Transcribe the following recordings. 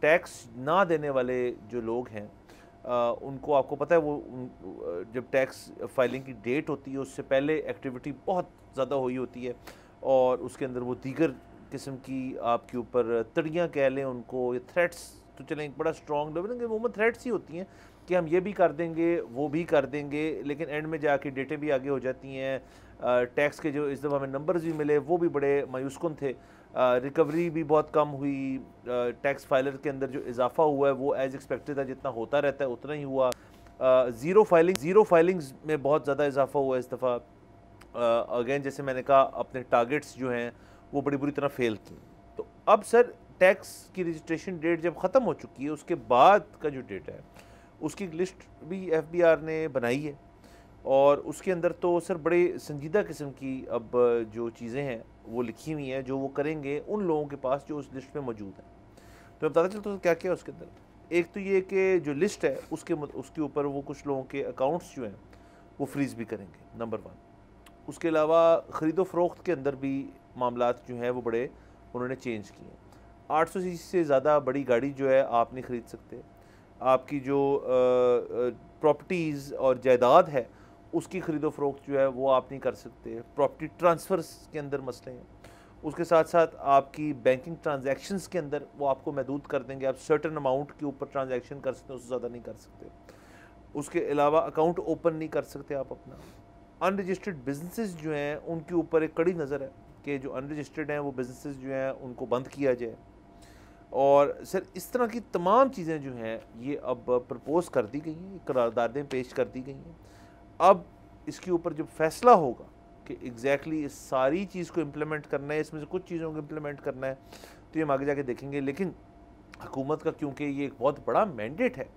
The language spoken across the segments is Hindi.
टैक्स ना देने वाले जो लोग हैं उनको आपको पता है वो जब टैक्स फाइलिंग की डेट होती है उससे पहले एक्टिविटी बहुत ज़्यादा हुई होती है और उसके अंदर वो दीगर किस्म की आपके ऊपर तड़ियाँ कह लें उनको, या थ्रेट्स तो चलें एक बड़ा स्ट्रॉन्ग लेवल, वो थ्रेट्स ही होती हैं कि हम ये भी कर देंगे वो भी कर देंगे, लेकिन एंड में जाके डेटें भी आगे हो जाती हैं। टैक्स के जो इस दफ़ा हमें नंबर्स भी मिले वो भी बड़े मायूसकुन थे। रिकवरी भी बहुत कम हुई, टैक्स फाइलर के अंदर जो इजाफा हुआ है वो एज एक्सपेक्टेड था, जितना होता रहता है उतना ही हुआ। ज़ीरो फाइलिंग्स में बहुत ज़्यादा इजाफा हुआ इस दफ़ा। अगेन जैसे मैंने कहा अपने टारगेट्स जो हैं वो बड़ी बुरी तरह फेल की। तो अब सर टैक्स की रजिस्ट्रेशन डेट जब ख़त्म हो चुकी है उसके बाद का जो डेटा है उसकी लिस्ट भी FBR ने बनाई है और उसके अंदर तो सर बड़े संजीदा किस्म की अब जो चीज़ें हैं वो लिखी हुई हैं जो वो करेंगे उन लोगों के पास जो उस लिस्ट में मौजूद हैं। तो मैं बताता चलता हूँ क्या क्या है उसके अंदर। एक तो ये कि जो लिस्ट है उसके ऊपर वो कुछ लोगों के अकाउंट्स जो हैं वो फ्रीज़ भी करेंगे, नंबर 1। उसके अलावा ख़रीदो फ़रोख्त के अंदर भी मामलात जो हैं वो बड़े उन्होंने चेंज किए हैं। 800 सीसी से ज़्यादा बड़ी गाड़ी जो है आप नहीं ख़रीद सकते। आपकी जो प्रॉपर्टीज़ और जायदाद है उसकी ख़रीदो फ़रोख्त जो है वो आप नहीं कर सकते। प्रॉपर्टी ट्रांसफ़र्स के अंदर मसले हैं। उसके साथ साथ आपकी बैंकिंग ट्रांजैक्शंस के अंदर वो आपको महदूद कर देंगे, आप सर्टेन अमाउंट के ऊपर ट्रांजैक्शन कर सकते हैं, उससे ज़्यादा नहीं कर सकते। उसके अलावा अकाउंट ओपन नहीं कर सकते आप अपना। अनरजिस्टर्ड बिजनेसेस जो हैं उनके ऊपर एक कड़ी नज़र है कि जो अनरजिस्टर्ड हैं वो बिजनेसेस जो हैं उनको बंद किया जाए। और सर इस तरह की तमाम चीज़ें जो हैं ये अब प्रपोज़ कर दी गई हैं, करारदादें पेश कर दी गई हैं। अब इसके ऊपर जब फैसला होगा कि एग्जैक्टली इस सारी चीज़ को इम्प्लीमेंट करना है, इसमें से कुछ चीज़ों को इम्प्लीमेंट करना है, तो ये हम आगे जाके देखेंगे। लेकिन हुकूमत का क्योंकि ये एक बहुत बड़ा मैंडेट है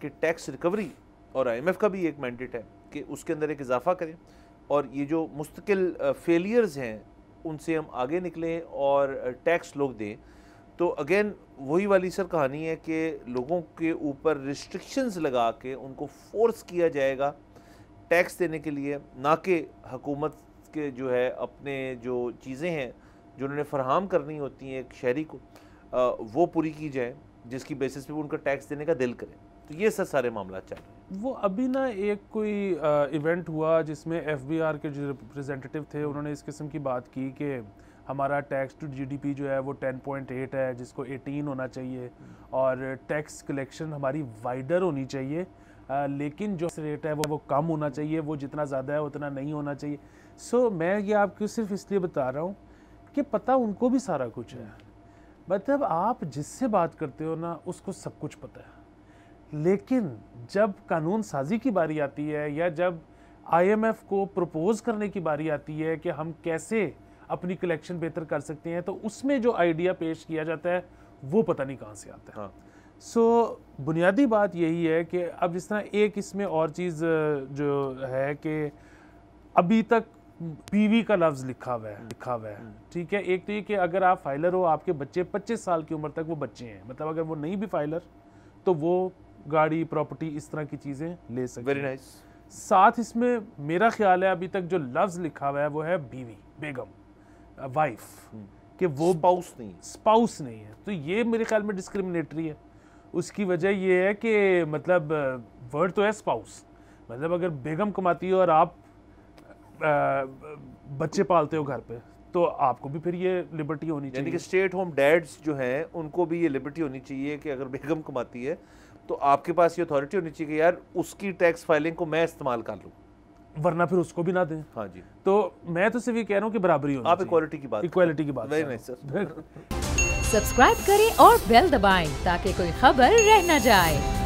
कि टैक्स रिकवरी, और IMF का भी एक मैंडेट है कि उसके अंदर एक इजाफा करें और ये जो मुस्तकिल फेलियर्स हैं उनसे हम आगे निकलें और टैक्स लोग दें। तो अगेन वही वाली सर कहानी है कि लोगों के ऊपर रिस्ट्रिक्शंस लगा के उनको फोर्स किया जाएगा टैक्स देने के लिए, ना कि हुकूमत के जो है अपने जो चीज़ें हैं जो उन्होंने फराहम करनी होती हैं एक शहरी को वो पूरी की जाए जिसकी बेसिस पे उनका टैक्स देने का दिल करे। तो ये सर सारे मामला चल रहे हैं। वो अभी ना एक कोई इवेंट हुआ जिसमें FBR के जो रिप्रेजेंटेटिव थे उन्होंने इस किस्म की बात की कि हमारा टैक्स टू GDP जो है वो 10.8 है जिसको 18 होना चाहिए और टैक्स कलेक्शन हमारी वाइडर होनी चाहिए, लेकिन जो रेट है वो कम होना चाहिए, वो जितना ज़्यादा है उतना नहीं होना चाहिए। सो मैं ये आपको सिर्फ इसलिए बता रहा हूँ कि पता उनको भी सारा कुछ है। मतलब आप जिससे बात करते हो ना उसको सब कुछ पता है, लेकिन जब कानून साजी की बारी आती है या जब IMF को प्रपोज करने की बारी आती है कि हम कैसे अपनी कलेक्शन बेहतर कर सकते हैं, तो उसमें जो आइडिया पेश किया जाता है वो पता नहीं कहाँ से आता है। हाँ। सो बुनियादी बात यही है कि अब जिस तरह एक इसमें और चीज़ जो है कि अभी तक PV का लफ्ज़ लिखा हुआ है, ठीक है। एक तो ये कि अगर आप फाइलर हो, आपके बच्चे 25 साल की उम्र तक वो बच्चे हैं, मतलब अगर वो नहीं भी फाइलर तो वो गाड़ी, प्रॉपर्टी, इस तरह की चीज़ें ले सकते हैं। Very nice. साथ इसमें मेरा ख्याल है अभी तक जो लफ्ज़ लिखा हुआ है वो है बीवी, बेगम, वाइफ, कि वो स्पाउस नहीं है। तो ये मेरे ख्याल में डिस्क्रिमिनेटरी है। उसकी वजह ये है कि मतलब वर्ड तो है स्पाउस, मतलब अगर बेगम कमाती है और आप बच्चे पालते हो घर पे तो आपको भी फिर ये लिबर्टी होनी चाहिए। यानी कि स्टे एट होम डैड्स जो हैं उनको भी ये लिबर्टी होनी चाहिए कि अगर बेगम कमाती है तो आपके पास ये अथॉरिटी होनी चाहिए कि यार उसकी टैक्स फाइलिंग को मैं इस्तेमाल कर लूँ, वरना फिर उसको भी ना दें। हाँ जी। तो मैं तो सिर्फ ये कह रहा हूँ कि बराबरी होनी आप चाहिए। इक्वालिटी की बात वेरी नाइस सर। सब्सक्राइब करें और बेल दबाएं ताकि कोई खबर रह न जाए।